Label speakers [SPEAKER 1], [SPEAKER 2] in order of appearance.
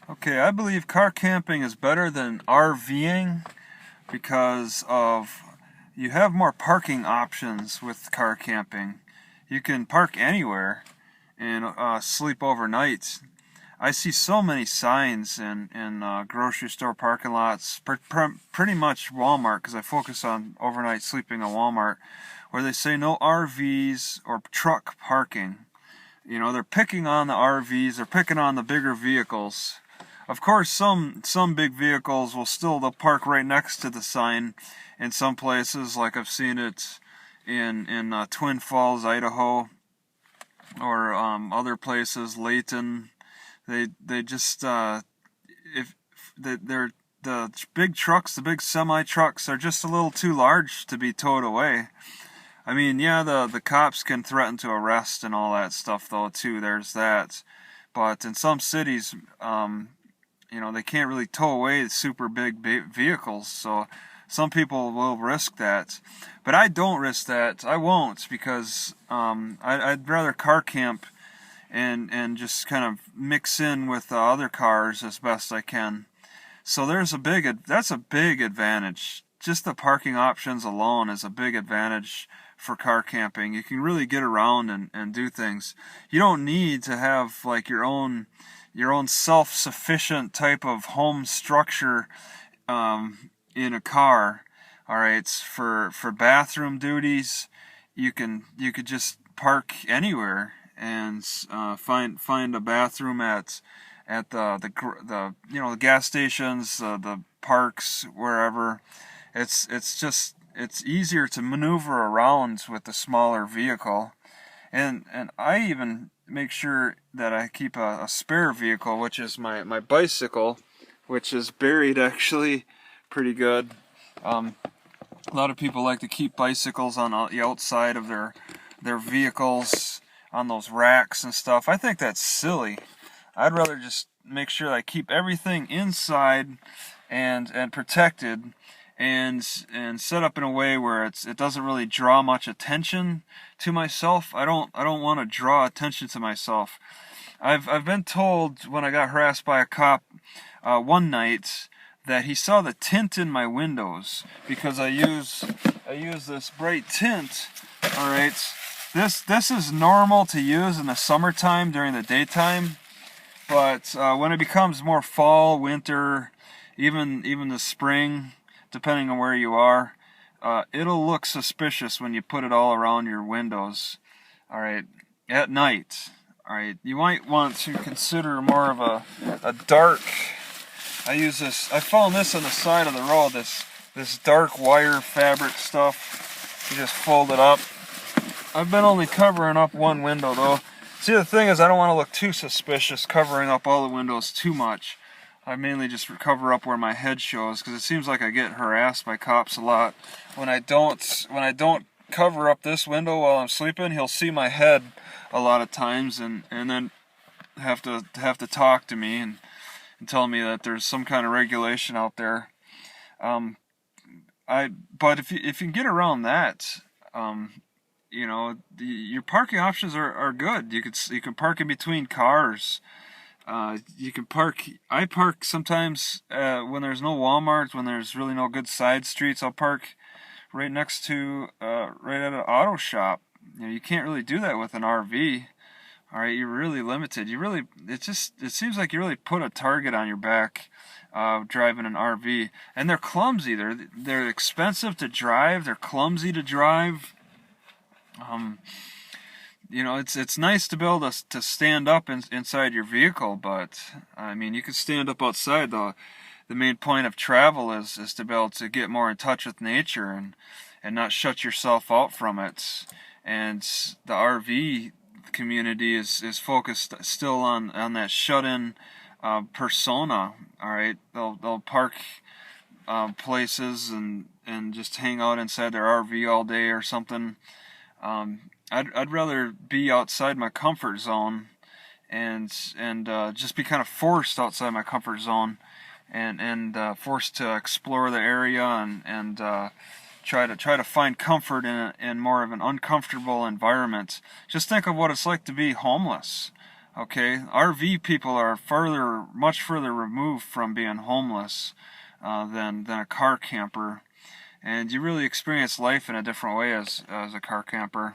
[SPEAKER 1] Okay, I believe car camping is better than RVing because of you have more parking options with car camping. You can park anywhere and sleep overnight. I see so many signs in grocery store parking lots, pretty much Walmart, because I focus on overnight sleeping at Walmart, where they say no RVs or truck parking. You know, they're picking on the RVs, they're picking on the bigger vehicles. Of course, some big vehicles will still they'll park right next to the sign in some places, like I've seen it in Twin Falls, Idaho, or other places, Layton. They just if they're the big trucks, the big semi trucks are just a little too large to be towed away. I mean, yeah, the cops can threaten to arrest and all that stuff though too. There's that, but in some cities, they can't really tow away the super big vehicles. So some people will risk that, but I don't risk that. I won't because I'd rather car camp and just kind of mix in with the other cars as best I can. So that's a big advantage. Just the parking options alone is a big advantage for car camping. You can really get around and do things. You don't need to have like your own self-sufficient type of home structure in a car. All right, for bathroom duties, you could just park anywhere and find a bathroom at the gas stations, the parks, wherever. It's easier to maneuver around with the smaller vehicle, and I even make sure that I keep a spare vehicle, which is my bicycle, which is buried actually pretty good. Um, a lot of people like to keep bicycles on the outside of their vehicles on those racks and stuff. I think that's silly. I'd rather just make sure I keep everything inside and protected and set up in a way where it doesn't really draw much attention to myself. I don't want to draw attention to myself. I've been told when I got harassed by a cop one night that he saw the tint in my windows because I use this bright tint. All right, this is normal to use in the summertime during the daytime, but when it becomes more fall, winter, even the spring, depending on where you are, it'll look suspicious when you put it all around your windows. All right, at night. All right, you might want to consider more of a dark. I found this on the side of the road. This dark wire fabric stuff. You just fold it up. I've been only covering up one window though. See, the thing is, I don't want to look too suspicious covering up all the windows too much. I mainly just cover up where my head shows because it seems like I get harassed by cops a lot. When I don't cover up this window while I'm sleeping, he'll see my head a lot of times and then have to talk to me and tell me that there's some kind of regulation out there. Um, but if you can get around that, your parking options are good. You can park in between cars. You can park. I park sometimes when there's no Walmart, when there's really no good side streets. I'll park right next to right at an auto shop. You can't really do that with an RV. All right, you're really limited. It seems like you really put a target on your back driving an RV, and they're clumsy. They're expensive to drive. They're clumsy to drive. Um, it's nice to be able to stand up inside your vehicle, but I mean, you can stand up outside. The main point of travel is to be able to get more in touch with nature and not shut yourself out from it. And the RV community is focused still on that shut-in persona. All right, they'll park places and just hang out inside their RV all day or something. I'd rather be outside my comfort zone and just be kind of forced outside my comfort zone and forced to explore the area and try to find comfort in more of an uncomfortable environment. Just think of what it's like to be homeless. Okay, RV people are much further removed from being homeless than a car camper, and you really experience life in a different way as a car camper.